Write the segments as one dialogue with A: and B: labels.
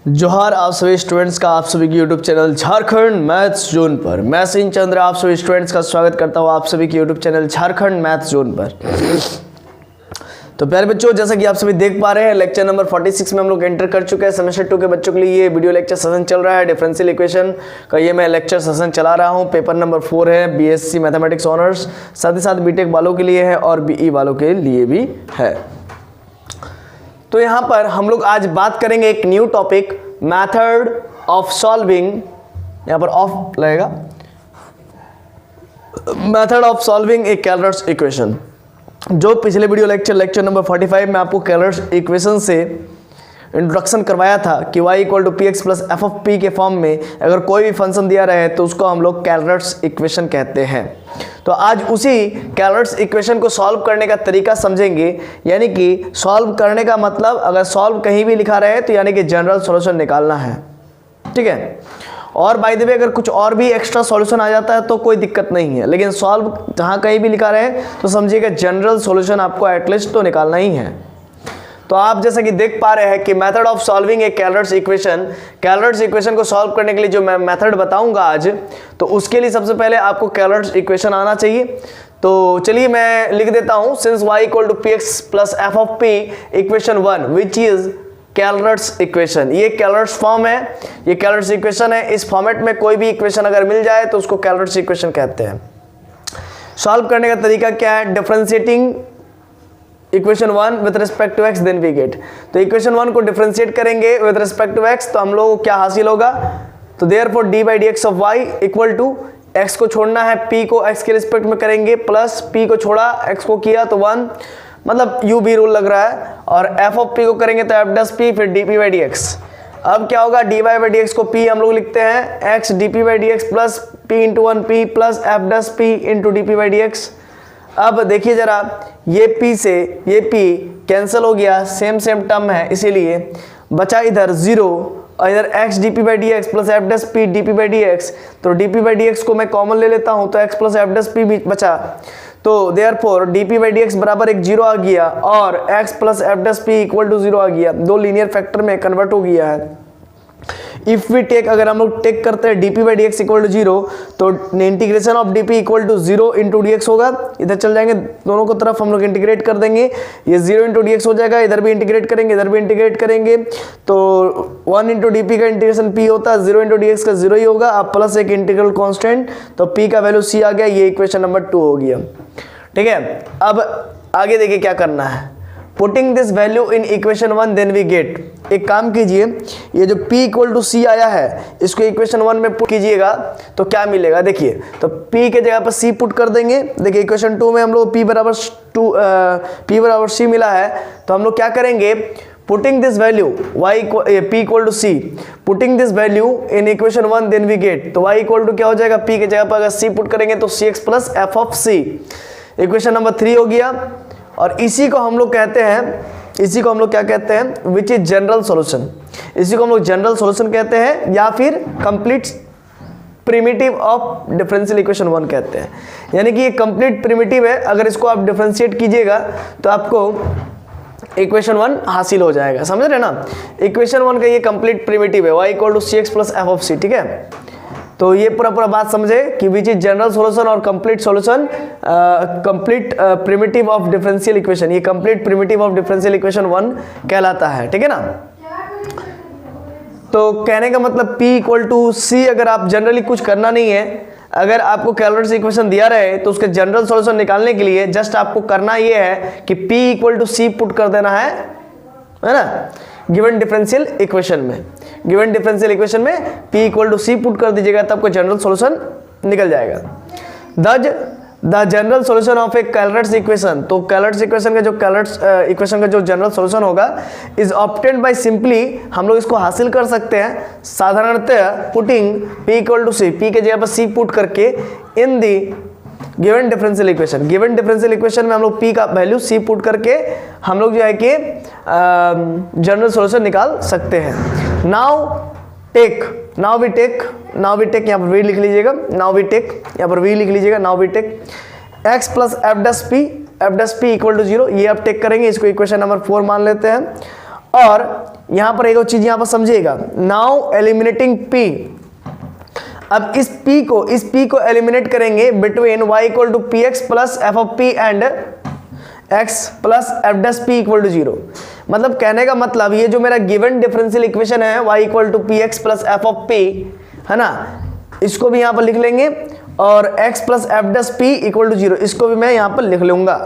A: जोहार आप सभी स्टूडेंट्स का, आप सभी की YouTube channel Jharkhand maths zone पर। मैं सिंह चंद्र आप सभी स्टूडेंट्स का स्वागत करता हूं आप सभी की YouTube channel Jharkhand maths zone पर। तो प्यारे बच्चों, जैसा कि आप सभी देख पा रहे हैं, लेक्चर नंबर 46 में हम लोग एंटर कर चुके हैं। सेमेस्टर 2 के बच्चों के लिए ये वीडियो लेक्चर सेशन चल रहा है। डिफरेंशियल इक्वेशन का ये मैं लेक्चर सेशन चला रहा हूँ। पेपर नंबर 4 है, बीएससी मैथमेटिक्स ऑनर्स, साथ ही साथ बीटेक वालों के लिए है और बीई वालों के लिए भी है। तो यहाँ पर हम लोग आज बात करेंगे एक new topic, method of solving. यहाँ पर ऑफ लगेगा, method of solving a Clairaut's equation. जो पिछले वीडियो लेक्चर नंबर 45 में आपको कैलर्स इक्वेशन से इंट्रोडक्शन करवाया था कि y = px + f of p के फॉर्म में अगर कोई भी फंक्शन दिया रहे तो उसको हम लोग कैलर्स इक्वेशन कहते हैं। तो आज उसी कैलर्स इक्वेशन को सॉल्व करने का तरीका समझेंगे। यानी कि सॉल्व करने का मतलब, अगर सॉल्व कहीं भी लिखा रहे तो यानी कि जनरल सॉल्यूशन निकालना है, ठीक है। और बाय द वे अगर कुछ और भी एक्स्ट्रा सॉल्यूशन आ जाता है तो कोई दिक्कत नहीं है, लेकिन सॉल्व जहाँ कहीं भी लिखा रहे तो समझिएगा जनरल सॉल्यूशन आपको एटलीस्ट तो निकालना ही है। तो आप जैसा कि देख पा रहे हैं कि method of solving a Clairaut's equation को सॉल्व करने के लिए जो मैं मेथड बताऊंगा आज, तो उसके लिए सबसे पहले आपको कैलर्स इक्वेशन आना चाहिए। तो चलिए मैं लिख देता हूं, since y = px + f of p equation 1 which is Clairaut's equation. ये कैलर्स फॉर्म है, ये कैलर्स इक्वेशन है। इस फॉर्मेट में कोई भी इक्वेशन अगर मिल जाए तो उसको कैलर्स इक्वेशन कहते हैं। सॉल्व करने का तरीका क्या है? Differentiating equation 1 with respect to x, then we get. तो इक्वेशन 1 को डिफरेंशिएट करेंगे विद रिस्पेक्ट टू x तो हम लोग को क्या हासिल होगा? तो therefore d/dx of y = x को छोड़ना है, p को x के रिस्पेक्ट में करेंगे, प्लस p को छोड़ा x को किया तो 1, मतलब u v रूल लग रहा है। और f ऑफ p को करेंगे तो f'(p), फिर dp/dx। अब क्या होगा? dy/dx को p हम लोग लिखते हैं x dp/dx plus p × 1p plus f'(p) × dp/dx। अब देखिए जरा, ये p से ये p कैंसिल हो गया, सेम टर्म है, इसीलिए बचा इधर 0 और इधर x dp/dx plus f'(p) dp/dx। तो dp/dx को मैं कॉमन ले लेता हूं तो x प्लस f'(p) बचा। तो देयरफॉर dp/dx बराबर एक 0 आ गया और x प्लस f'(p) = 0 आ गया। दो लीनियर फैक्टर में कन्वर्ट हो गया है। इफ वी टेक, अगर हम लोग टेक करते हैं dp/dx = 0 तो इंटीग्रेशन ऑफ dp = 0 × dx होगा। इधर चल जाएंगे, दोनों को तरफ हम लोग इंटीग्रेट कर देंगे, ये 0 × dx हो जाएगा। इधर भी इंटीग्रेट करेंगे, इधर भी इंटीग्रेट करेंगे तो 1 × dp का इंटीग्रेशन p होता है, 0 × dx का 0 ही होगा। अब प्लस एक इंटीग्रल कांस्टेंट, तो p का वैल्यू c आ गया। ये इक्वेशन नंबर 2 हो गया, ठीक है। अब आगे देखिए क्या करना है। Putting this value in equation 1 then we get. एक काम कीजिए, ये जो p = c आया है इसको इक्वेशन 1 में पुट कीजिएगा तो क्या मिलेगा? देखिए, तो p के जगह पर c पुट कर देंगे। देखिए इक्वेशन 2 में हम लोग p बराबर c मिला है, तो हम लोग क्या करेंगे? Putting this value p = c, putting this value in equation 1 then we get. तो y = क्या हो जाएगा? p के जगह पर अगर c पुट करेंगे तो cx + f of c। Equation number 3 हो गया। और इसी को हम लोग कहते हैं, इसी को हम लोग क्या कहते हैं? विच इज जनरल सॉल्यूशन। इसी को हम लोग जनरल सॉल्यूशन कहते हैं या फिर complete primitive of differential equation 1 कहते हैं। यानी कि ये कंप्लीट प्रिमिटिव है, अगर इसको आप डिफरेंशिएट कीजिएगा तो आपको इक्वेशन 1 हासिल हो जाएगा। समझ रहे ना? इक्वेशन 1 का ये कंप्लीट प्रिमिटिव है, y = cx + f of c, ठीक है। तो ये पूरा बात समझे कि विच इज जनरल सॉल्यूशन और complete solution, complete primitive of differential equation. ये complete primitive of differential equation 1 कहलाता है, ठीक है ना। तो कहने का मतलब p = c, अगर आप जनरली कुछ करना नहीं है, अगर आपको कैलर्स इक्वेशन दिया रहे तो उसके जनरल सॉल्यूशन निकालने के लिए जस्ट आपको करना ये है कि p = c पुट कर देना है ना। गिवन डिफरेंशियल इक्वेशन में, गिवन डिफरेंशियल इक्वेशन में p = c पुट कर दीजिएगा, तब आपको जनरल सॉल्यूशन निकल जाएगा। The general solution of a Clairaut's equation. तो कैलर्स इक्वेशन का जो कैलर्स इक्वेशन का जो जनरल सॉल्यूशन होगा इज ऑब्टेन्ड बाय सिंपली, हम लोग इसको हासिल कर सकते हैं साधारणतः पुटिंग p = c, p के जगह पर c पुट करके in the given differential equation. Given differential equation में हम लोग p का वैल्यू c पुट करके हम लोग जो है कि जनरल सॉल्यूशन निकाल सकते हैं। नाउ वी टेक यहाँ पर v लिख लीजिएगा, नाउ वी टेक यहाँ पर v लिख लीजिएगा, now we take x + f'(p) f dash p equal to 0, ये आप टेक करेंगे, इसको इक्वेशन नंबर 4 मान लेते हैं। और यहां पर एक और चीज यहां पर समझिएगा, नाउ एलिमिनेटिंग पी, अब इस p को एलिमिनेट करेंगे between y equal to p x plus f of p and x plus f dash p equal to 0। मतलब कहने का मतलब ये जो मेरा गिवन डिफरेंशियल इक्वेशन है y equal to p x plus f of p, है ना, इसको भी यहां पर लिख लेंगे, और x plus f dash p equal to 0 इसको भी मैं यहां पर लिख लूंगा।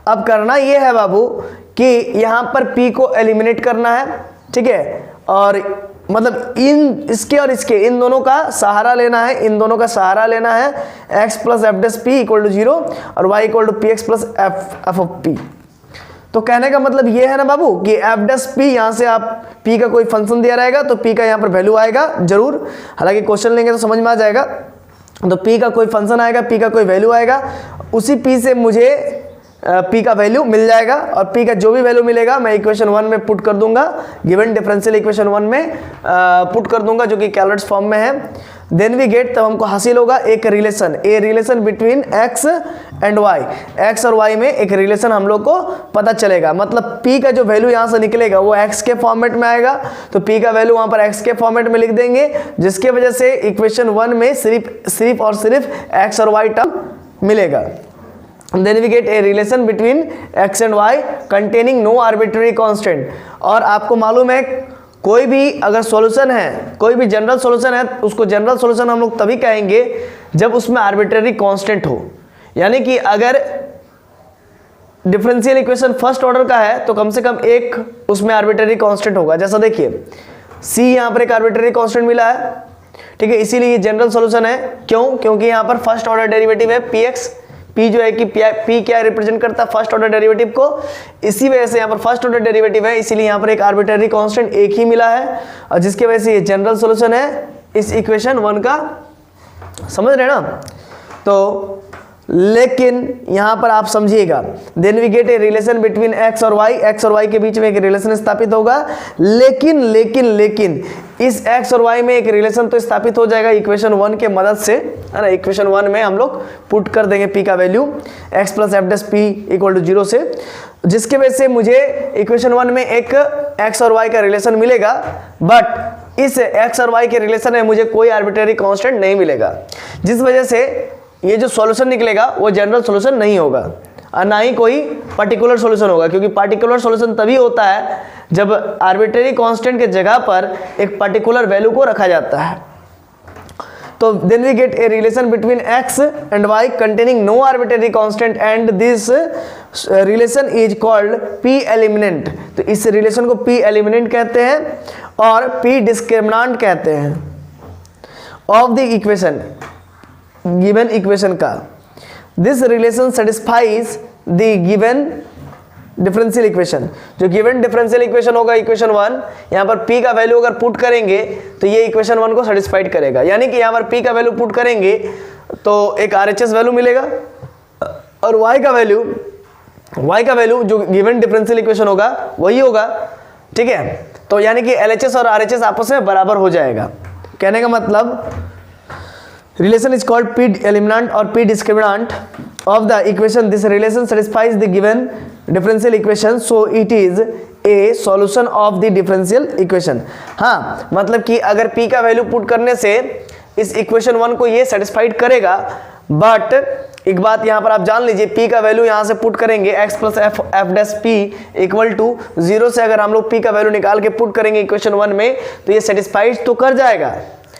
A: अब करना ये है बाबू कि यहां पर p को एलिमिनेट करना है, ठीक है, और मतलब इसके और इसके इन दोनों का सहारा लेना है, इन दोनों का सहारा लेना है, x plus f dash p equal to 0 और y equal to p x plus f of p. तो कहने का मतलब ये है ना बाबू कि एफ डैश पी, यहाँ से आप p का कोई फंक्शन दिया रहेगा तो p का यहाँ पर वैल्यू आएगा जरूर, हालांकि क्वेश्चन लेंगे तो समझ में आ जाएगा। तो p का कोई फंक्शन आएगा, p का कोई वैल्यू आएगा, उसी p से मुझे p का वैल्यू मिल जाएगा, और p का जो भी वैल्यू मिलेगा मैं इक्वेशन 1 में पुट कर दूंगा, गिवन डिफरेंशियल इक्वेशन 1 में पुट कर दूंगा जो कि कैलकुलस फॉर्म में है। देन वी गेट, तब हमको हासिल होगा एक relation, A relation between x and y, x और y में एक रिलेशन हम लोग को पता चलेगा। मतलब p का जो वैल्यू यहाँ से निकलेगा वो x के फॉर्मेट में आएगा, तो p का वैल्यू वहाँ पर x के फॉर्मेट में लिख देंगे, जिसके वजह से इक्वेशन 1 में सिर्फ और सिर्फ x और y टर्म मिलेगा। Then we get a relation between x and y containing no arbitrary constant। और आपको मालूम है कोई भी अगर सॉल्यूशन है, कोई भी जनरल सॉल्यूशन है, उसको जनरल सॉल्यूशन हम लोग तभी कहेंगे जब उसमें आर्बिट्रेरी कांस्टेंट हो। यानी कि अगर डिफरेंशियल इक्वेशन फर्स्ट ऑर्डर का है तो कम से कम एक उसमें आर्बिट्रेरी कांस्टेंट होगा। जैसा देखिए c यहाँ पर एक आर्बिट्रेरी कांस्टेंट मिला है, ठीक है, इसीलिए ये जनरल सॉल्यूशन है। क्यों? क्योंकि यहाँ पर फर्स्ट ऑर्डर डेरिवेटिव है px, p जो है कि p क्या रिप्रेजेंट करता है फर्स्ट ऑर्डर डेरिवेटिव को, इसी वजह से यहाँ पर फर्स्ट ऑर्डर डेरिवेटिव है, इसीलिए यहाँ पर एक आर्बिट्रेरी कांस्टेंट एक ही मिला है, और जिसके वजह से ये जनरल सॉल्यूशन है इस इक्वेशन 1 का। समझ रहे ना? तो लेकिन यहाँ पर आप समझिएगा, then we get a relation between x और y के बीच में एक रिलेशन स्थापित होगा, लेकिन इस x और y में एक रिलेशन तो स्थापित हो जाएगा इक्वेशन 1 के मदद से, है ना। इक्वेशन 1 में हम लोग पुट कर देंगे p का value x plus f dash p equal to 0 से, जिसके वजह से मुझे इक्वेशन 1 में एक x और y का रिलेशन मिलेगा, बट इस x और y के रिलेशन में मुझे कोई आर्बिट्रेरी कांस्टेंट नहीं मिलेगा, जिस वजह से ये जो सॉल्यूशन निकलेगा वो जनरल सॉल्यूशन नहीं होगा, और ना ही कोई पर्टिकुलर सॉल्यूशन होगा, क्योंकि पर्टिकुलर सॉल्यूशन तभी होता है जब आर्बिट्रेरी कांस्टेंट के जगह पर एक पर्टिकुलर वैल्यू को रखा जाता है। तो then we get a relation between x and y containing no arbitrary constant and this relation is called p eliminant. तो इस रिलेशन को p एलिमिनेंट कहते हैं और p डिस्क्रिमिनेंट कहते हैं of the equation, given equation का। This relation satisfies the given differential equation. जो गिवन डिफरेंशियल इक्वेशन होगा इक्वेशन 1, यहाँ पर p का वैल्यू अगर पुट करेंगे तो ये इक्वेशन 1 को सेटिस्फाइड करेगा। यानी कि यहाँ पर p का वैल्यू पुट करेंगे तो एक RHS वैल्यू मिलेगा, और y का वैल्यू जो गिवन डिफरेंशियल इक्वेशन होगा वही होगा, ठीक है। तो यानी कि LHS और RHS आपस में बराबर हो जाएगा। कहने का मतलब relation is called p eliminant or p discriminant of the equation. This relation satisfies the given differential equation, so it is a solution of the differential equation। हाँ, मतलब कि अगर p का वैल्यू पुट करने से इस इक्वेशन 1 को ये सेटिस्फाइड करेगा, बट एक बात यहाँ पर आप जान लीजिए, p का वैल्यू यहाँ से पुट करेंगे x plus f dash p equal to 0 से अगर हम लोग p का वैल्यू निकाल के पुट करेंगे इक्वेशन 1 में तो ये सेटिस्फाइड तो कर जाएगा,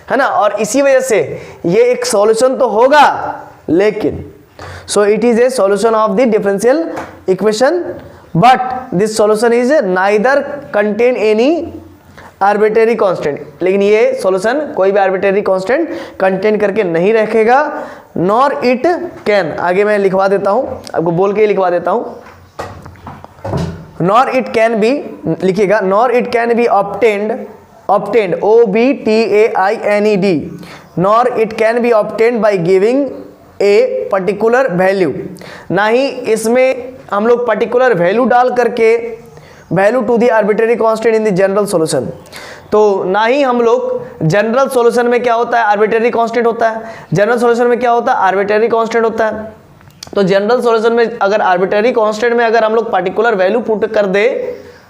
A: है ना। और इसी वजह से ये एक सॉल्यूशन तो होगा, लेकिन so it is a solution of the differential equation, but this solution is neither contain any arbitrary constant. लेकिन ये सॉल्यूशन कोई भी आर्बिट्रेरी कांस्टेंट कंटेन करके नहीं रखेगा, नॉर इट कैन, आगे मैं लिखवा देता हूं, आपको बोल के ही लिखवा देता हूं, नॉर इट कैन बी लिखिएगा, nor it can be obtained obtained nor it can be obtained by giving a particular value। ना ही इसमें हम लोग पर्टिकुलर वैल्यू डाल करके value to the arbitrary constant in the general solution, तो ना ही हम लोग जनरल सॉल्यूशन में क्या होता है आर्बिट्रेरी कांस्टेंट होता है, जनरल सॉल्यूशन में क्या होता है आर्बिट्रेरी कांस्टेंट होता है, तो जनरल सॉल्यूशन में अगर आर्बिट्रेरी कांस्टेंट में अगर हम लोग पर्टिकुलर वैल्यू पुट कर दे,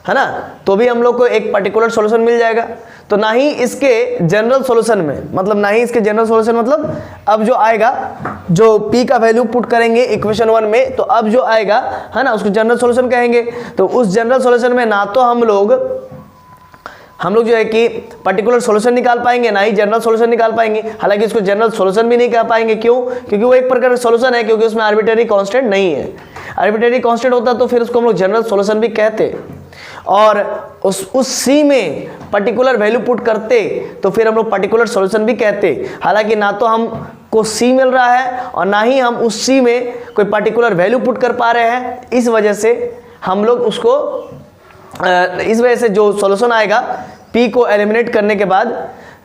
A: है ना, तो भी हम लोग को एक पर्टिकुलर सॉल्यूशन मिल जाएगा। तो ना ही इसके जनरल सॉल्यूशन में, मतलब ना ही इसके जनरल सॉल्यूशन मतलब अब जो आएगा, जो p का वैल्यू पुट करेंगे इक्वेशन 1 में, तो अब जो आएगा, है ना, उसको जनरल सॉल्यूशन कहेंगे। तो उस जनरल सॉल्यूशन में ना तो हम लोग जो है कि पर्टिकुलर सॉल्यूशन निकाल पाएंगे, ना ही जनरल सॉल्यूशन निकाल पाएंगे। हालांकि इसको जनरल सॉल्यूशन भी नहीं कह पाएंगे, क्यों? क्योंकि वो एक प्रकार का सॉल्यूशन है, क्योंकि उसमें आर्बिट्रेरी कांस्टेंट नहीं है। आर्बिट्रेरी कांस्टेंट होता तो फिर उसको हम लोग जनरल सॉल्यूशन भी कहते, और उस सी में पर्टिकुलर वैल्यू पुट करते तो फिर हम लोग पर्टिकुलर सॉल्यूशन भी कहते। हालांकि ना तो हमको सी मिल रहा है और ना ही हम उस सी में कोई पर्टिकुलर वैल्यू पुट कर पा रहे हैं, इस वजह से हम लोग उसको इस वजह से जो सॉल्यूशन आएगा p को एलिमिनेट करने के बाद,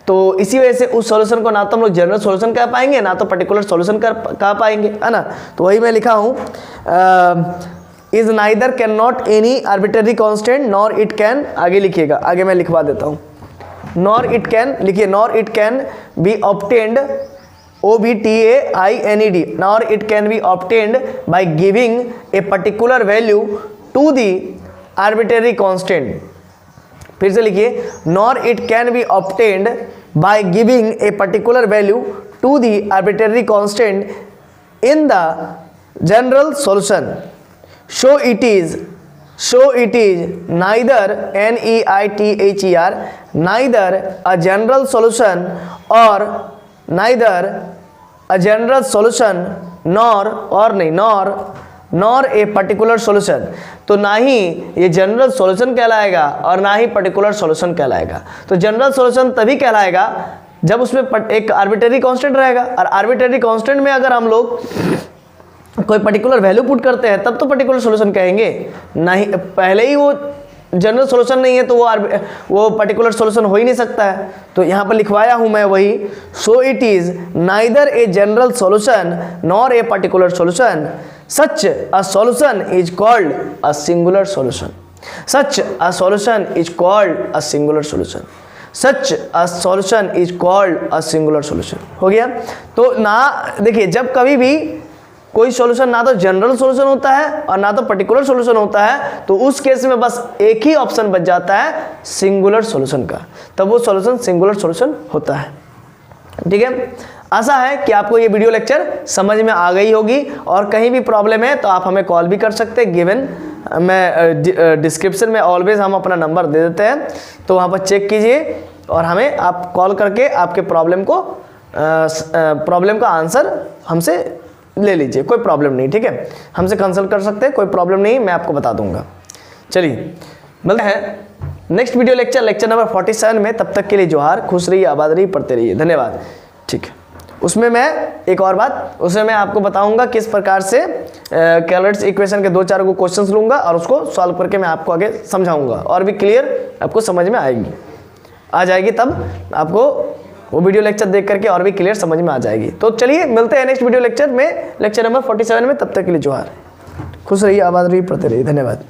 A: तो इसी वजह से उस सॉल्यूशन को ना तो हम लोग जनरल सॉल्यूशन कह पाएंगे, ना तो पर्टिकुलर सॉल्यूशन कह पाएंगे, है ना। तो वही मैं लिखा हूँ, is neither can not any arbitrary constant nor it can, आगे लिखिएगा, आगे मैं लिखवा देता हूँ, नॉर इट कैन, लिखिए, nor it can be obtained, OBTAINED, nor it can be obtained by giving a particular value to the arbitrary constant। फिर से लिखिए, nor it can be obtained by giving a particular value to the arbitrary constant in the general solution। So it is neither NEITHER, neither a general solution or neither a general solution nor a particular solution। तो ना ही ये general solution कहलाएगा और ना ही particular solution कहलाएगा। तो general solution तभी कहलाएगा जब उसमें एक आर्बिट्रेरी कांस्टेंट रहेगा, और आर्बिट्रेरी कांस्टेंट में अगर हम लोग कोई पर्टिकुलर वैल्यू पुट करते हैं तब तो पर्टिकुलर सॉल्यूशन कहेंगे, नहीं पहले ही वो जनरल सॉल्यूशन नहीं है तो वो पर्टिकुलर सॉल्यूशन हो ही नहीं सकता है। तो यहाँ पर लिखवाया हूँ मैं वही, so it is neither a general solution nor a particular solution, such a solution is called a singular solution, such a solution is called a singular solution, such a solution is called a singular solution. हो गया। तो ना देखिए, जब कभी भी कोई solution ना तो जनरल सॉल्यूशन होता है और ना तो पर्टिकुलर सॉल्यूशन होता है, तो उस केस में बस एक ही ऑप्शन बच जाता है सिंगुलर सॉल्यूशन का, तब वो सॉल्यूशन सिंगुलर सॉल्यूशन होता है। ठीक है, आशा है कि आपको ये वीडियो लेक्चर समझ में आ गई होगी, और कहीं भी प्रॉब्लम है तो आप हमें कॉल भी कर सकते हैं। गिवन मैं डिस्क्रिप्शन में ऑलवेज हम अपना नंबर दे देते हैं, तो वहाँ पर चेक कीजिए और हमें आप कॉल करके आपके प्रॉब्लम का आंसर हमसे ले लीजिए, कोई प्रॉब्लम नहीं। ठीक है, हमसे कंसल्ट कर सकते हैं, कोई प्रॉब्लम नहीं, मैं आपको बता दूंगा। चलिए मिलते हैं नेक्स्ट वीडियो लेक्चर नंबर 47 में। तब तक के लिए जोहार, खुश रहिए, आबाद रहिए, पढ़ते रहिए, धन्यवाद। ठीक है, उसमें मैं एक और बात, उसमें मैं आपको बताऊंगा किस प्रकार से कैलर्स इक्वेशन के 2-4 को क्वेश्चंस लूंगा और उसको सॉल्व करके मैं आपको आगे समझाऊंगा, और भी क्लियर आपको समझ में आ जाएगी, तब आपको वो वीडियो लेक्चर देख करके और भी क्लियर समझ में आ जाएगी। तो चलिए मिलते हैं नेक्स्ट वीडियो लेक्चर में, लेक्चर नंबर 47 में। तब तक के लिए जोहार, खुश रहिए, आबाद रहिए, पढ़ते रहिए, धन्यवाद।